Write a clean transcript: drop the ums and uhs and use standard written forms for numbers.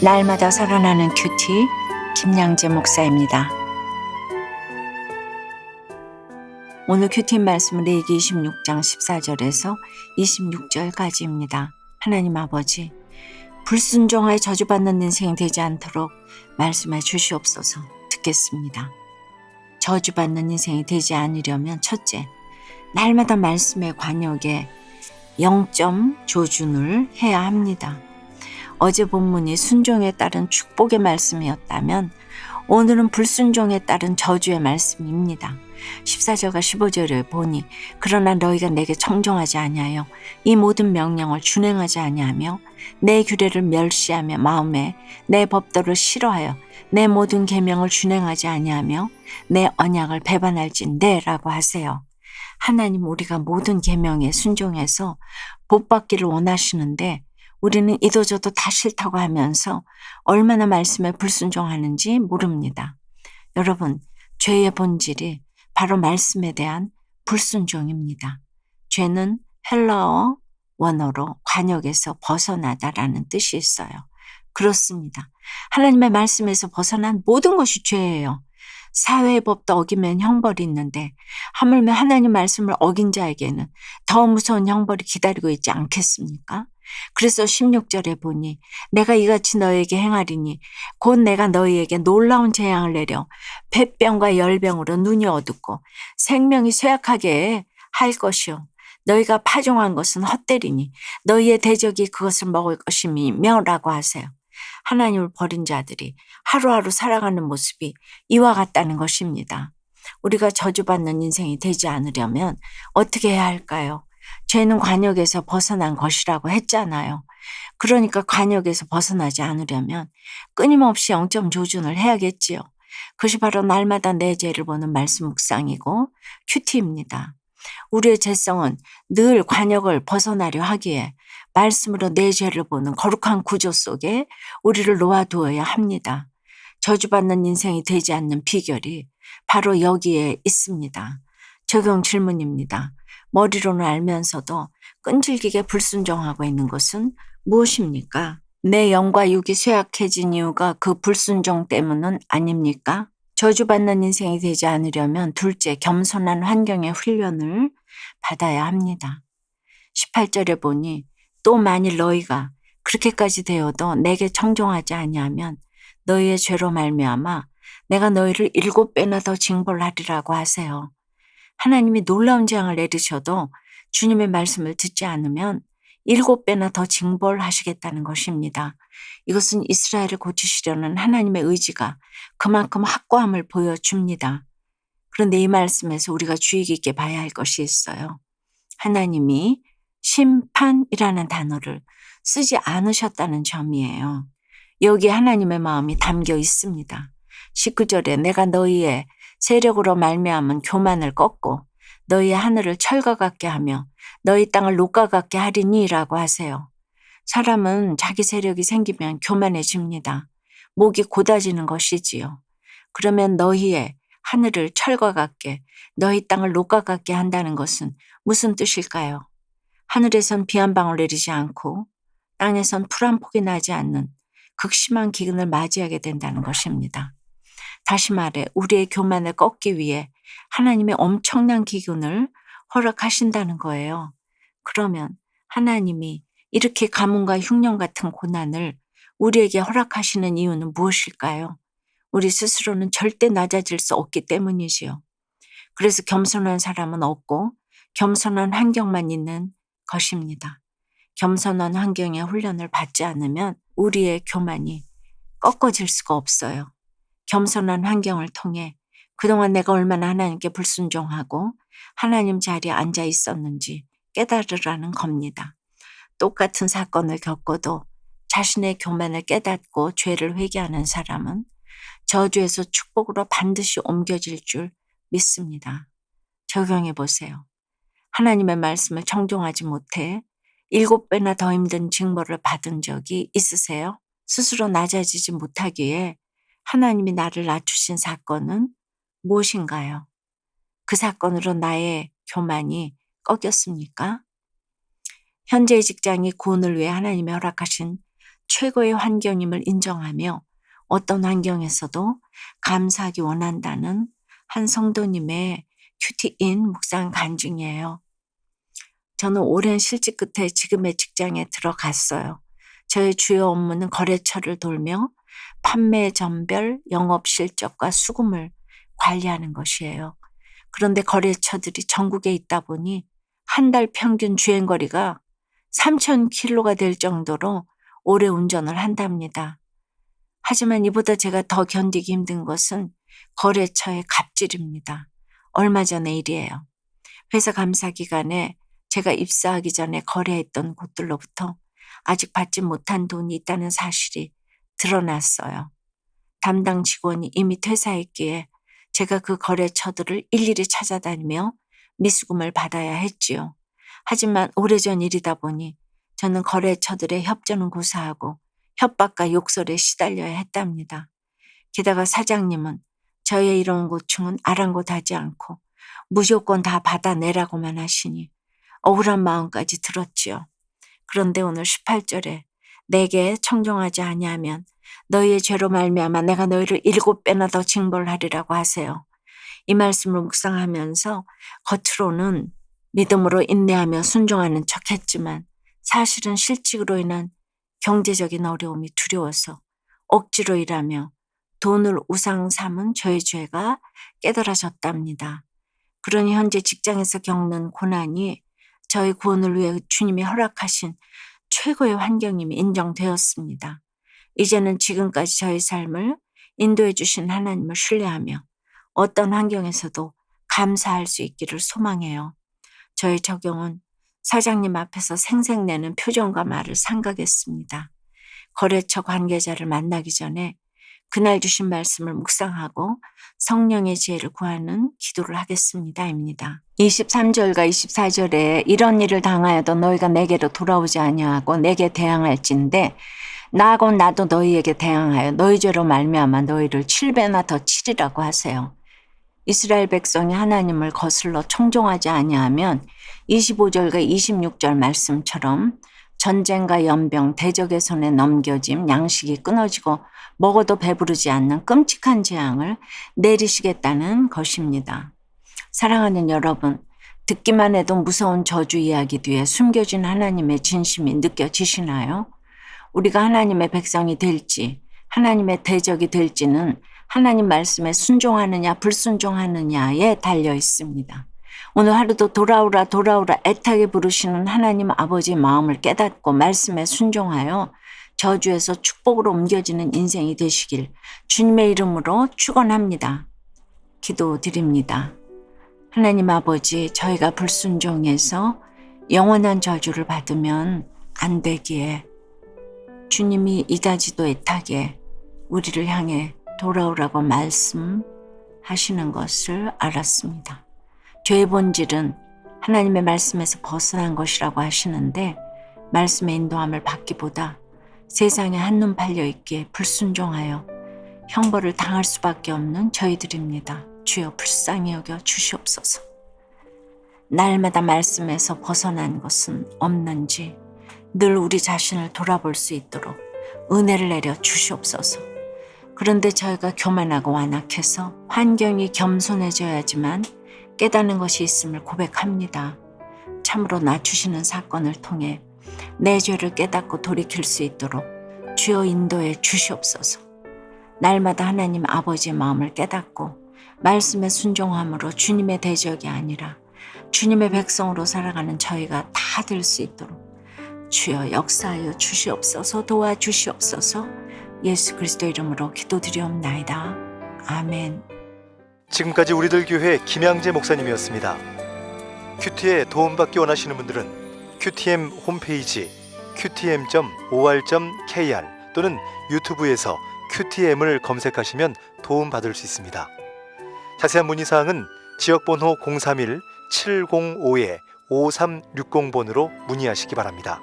날마다 살아나는 큐티 김양재 목사입니다. 오늘 큐티 말씀은 레위기 26장 14절에서 26절까지입니다. 하나님 아버지, 불순종하여 저주받는 인생이 되지 않도록 말씀해 주시옵소서. 듣겠습니다. 저주받는 인생이 되지 않으려면 첫째, 날마다 말씀의 관역에 0점 조준을 해야 합니다. 어제 본문이 순종에 따른 축복의 말씀이었다면 오늘은 불순종에 따른 저주의 말씀입니다. 14절과 15절을 보니 그러나 너희가 내게 청종하지 아니하여 이 모든 명령을 준행하지 아니하며 내 규례를 멸시하며 마음에 내 법도를 싫어하여 내 모든 계명을 준행하지 아니하며 내 언약을 배반할진대라고 하세요. 하나님, 우리가 모든 계명에 순종해서 복 받기를 원하시는데 우리는 이도저도 다 싫다고 하면서 얼마나 말씀에 불순종하는지 모릅니다. 여러분, 죄의 본질이 바로 말씀에 대한 불순종입니다. 죄는 헬라어 원어로 관역에서 벗어나다라는 뜻이 있어요. 그렇습니다. 하나님의 말씀에서 벗어난 모든 것이 죄예요. 사회의 법도 어기면 형벌이 있는데 하물며 하나님 말씀을 어긴 자에게는 더 무서운 형벌이 기다리고 있지 않겠습니까? 그래서 16절에 보니 내가 이같이 너희에게 행하리니 곧 내가 너희에게 놀라운 재앙을 내려 폐병과 열병으로 눈이 어둡고 생명이 쇠약하게 할 것이요 너희가 파종한 것은 헛되리니 너희의 대적이 그것을 먹을 것이며 라고 하세요. 하나님을 버린 자들이 하루하루 살아가는 모습이 이와 같다는 것입니다. 우리가 저주받는 인생이 되지 않으려면 어떻게 해야 할까요? 죄는 관역에서 벗어난 것이라고 했잖아요. 그러니까 관역에서 벗어나지 않으려면 끊임없이 0점 조준을 해야겠지요. 그것이 바로 날마다 내 죄를 보는 말씀 묵상이고 큐티입니다. 우리의 죄성은 늘 관역을 벗어나려 하기에 말씀으로 내 죄를 보는 거룩한 구조 속에 우리를 놓아두어야 합니다. 저주받는 인생이 되지 않는 비결이 바로 여기에 있습니다. 적용 질문입니다. 머리로는 알면서도 끈질기게 불순종하고 있는 것은 무엇입니까? 내 영과 육이 쇠약해진 이유가 그 불순종 때문은 아닙니까? 저주받는 인생이 되지 않으려면 둘째, 겸손한 환경의 훈련을 받아야 합니다. 18절에 보니 또 만일 너희가 그렇게까지 되어도 내게 청종하지 아니하면 너희의 죄로 말미암아 내가 너희를 7배나 더 징벌하리라고 하세요. 하나님이 놀라운 재앙을 내리셔도 주님의 말씀을 듣지 않으면 7배나 더 징벌하시겠다는 것입니다. 이것은 이스라엘을 고치시려는 하나님의 의지가 그만큼 확고함을 보여줍니다. 그런데 이 말씀에서 우리가 주의 깊게 봐야 할 것이 있어요. 하나님이 심판이라는 단어를 쓰지 않으셨다는 점이에요. 여기에 하나님의 마음이 담겨 있습니다. 19절에 내가 너희의 세력으로 말미암은 교만을 꺾고 너희의 하늘을 철과 같게 하며 너희 땅을 녹과 같게 하리니라고 하세요. 사람은 자기 세력이 생기면 교만해집니다. 목이 곧아지는 것이지요. 그러면 너희의 하늘을 철과 같게 너희 땅을 녹과 같게 한다는 것은 무슨 뜻일까요? 하늘에선 비 한 방울 내리지 않고 땅에선 풀 한 폭이 나지 않는 극심한 기근을 맞이하게 된다는 것입니다. 다시 말해 우리의 교만을 꺾기 위해 하나님의 엄청난 기근을 허락하신다는 거예요. 그러면 하나님이 이렇게 가뭄과 흉년 같은 고난을 우리에게 허락하시는 이유는 무엇일까요? 우리 스스로는 절대 낮아질 수 없기 때문이지요. 그래서 겸손한 사람은 없고 겸손한 환경만 있는 것입니다. 겸손한 환경의 훈련을 받지 않으면 우리의 교만이 꺾어질 수가 없어요. 겸손한 환경을 통해 그동안 내가 얼마나 하나님께 불순종하고 하나님 자리에 앉아 있었는지 깨달으라는 겁니다. 똑같은 사건을 겪어도 자신의 교만을 깨닫고 죄를 회개하는 사람은 저주에서 축복으로 반드시 옮겨질 줄 믿습니다. 적용해 보세요. 하나님의 말씀을 청종하지 못해 7배나 더 힘든 징벌을 받은 적이 있으세요? 스스로 낮아지지 못하기에 하나님이 나를 낮추신 사건은 무엇인가요? 그 사건으로 나의 교만이 꺾였습니까? 현재의 직장이 구원을 위해 하나님이 허락하신 최고의 환경임을 인정하며 어떤 환경에서도 감사하기 원한다는 한 성도님의 큐티인 묵상 간증이에요. 저는 오랜 실직 끝에 지금의 직장에 들어갔어요. 저의 주요 업무는 거래처를 돌며 판매 전별, 영업 실적과 수금을 관리하는 것이에요. 그런데 거래처들이 전국에 있다 보니 한 달 평균 주행거리가 3,000km가 될 정도로 오래 운전을 한답니다. 하지만 이보다 제가 더 견디기 힘든 것은 거래처의 갑질입니다. 얼마 전의 일이에요. 회사 감사 기간에 제가 입사하기 전에 거래했던 곳들로부터 아직 받지 못한 돈이 있다는 사실이 드러났어요. 담당 직원이 이미 퇴사했기에 제가 그 거래처들을 일일이 찾아다니며 미수금을 받아야 했지요. 하지만 오래전 일이다 보니 저는 거래처들의 협조는 고사하고 협박과 욕설에 시달려야 했답니다. 게다가 사장님은 저의 이런 고충은 아랑곳하지 않고 무조건 다 받아내라고만 하시니 억울한 마음까지 들었지요. 그런데 오늘 18절에 내게 청종하지 아니하면 너희의 죄로 말미암아 내가 너희를 7배나 더 징벌하리라고 하세요. 이 말씀을 묵상하면서 겉으로는 믿음으로 인내하며 순종하는 척했지만 사실은 실직으로 인한 경제적인 어려움이 두려워서 억지로 일하며 돈을 우상 삼은 저의 죄가 깨달아졌답니다. 그러니 현재 직장에서 겪는 고난이 저의 구원을 위해 주님이 허락하신 최고의 환경임이 인정되었습니다. 이제는 지금까지 저의 삶을 인도해 주신 하나님을 신뢰하며 어떤 환경에서도 감사할 수 있기를 소망해요. 저의 적용은 사장님 앞에서 생색내는 표정과 말을 삼가겠습니다. 거래처 관계자를 만나기 전에 그날 주신 말씀을 묵상하고 성령의 지혜를 구하는 기도를 하겠습니다입니다. 23절과 24절에 이런 일을 당하여도 너희가 내게로 돌아오지 아니하고 내게 대항할진대 나하고 나도 너희에게 대항하여 너희 죄로 말미암아 너희를 7배나 더 치리라고 하세요. 이스라엘 백성이 하나님을 거슬러 청종하지 아니하면 25절과 26절 말씀처럼 전쟁과 연병, 대적의 손에 넘겨짐, 양식이 끊어지고 먹어도 배부르지 않는 끔찍한 재앙을 내리시겠다는 것입니다. 사랑하는 여러분, 듣기만 해도 무서운 저주 이야기 뒤에 숨겨진 하나님의 진심이 느껴지시나요? 우리가 하나님의 백성이 될지, 하나님의 대적이 될지는 하나님 말씀에 순종하느냐 불순종하느냐에 달려 있습니다. 오늘 하루도 돌아오라 돌아오라 애타게 부르시는 하나님 아버지의 마음을 깨닫고 말씀에 순종하여 저주에서 축복으로 옮겨지는 인생이 되시길 주님의 이름으로 축원합니다. 기도드립니다. 하나님 아버지, 저희가 불순종해서 영원한 저주를 받으면 안 되기에 주님이 이다지도 애타게 우리를 향해 돌아오라고 말씀하시는 것을 알았습니다. 죄의 본질은 하나님의 말씀에서 벗어난 것이라고 하시는데 말씀의 인도함을 받기보다 세상에 한눈 팔려있기에 불순종하여 형벌을 당할 수밖에 없는 저희들입니다. 주여 불쌍히 여겨 주시옵소서. 날마다 말씀에서 벗어난 것은 없는지 늘 우리 자신을 돌아볼 수 있도록 은혜를 내려 주시옵소서. 그런데 저희가 교만하고 완악해서 환경이 겸손해져야지만 깨닫는 것이 있음을 고백합니다. 참으로 낮추시는 사건을 통해 내 죄를 깨닫고 돌이킬 수 있도록 주여 인도해 주시옵소서. 날마다 하나님 아버지의 마음을 깨닫고 말씀에 순종함으로 주님의 대적이 아니라 주님의 백성으로 살아가는 저희가 다 될 수 있도록 주여 역사하여 주시옵소서. 도와주시옵소서. 예수 그리스도 이름으로 기도드리옵나이다. 아멘. 지금까지 우리들 교회 김양재 목사님이었습니다. 큐티에 도움받기 원하시는 분들은 큐티엠 홈페이지 qtm.or.kr 또는 유튜브에서 큐티엠을 검색하시면 도움받을 수 있습니다. 자세한 문의사항은 지역번호 031-705-5360번으로 문의하시기 바랍니다.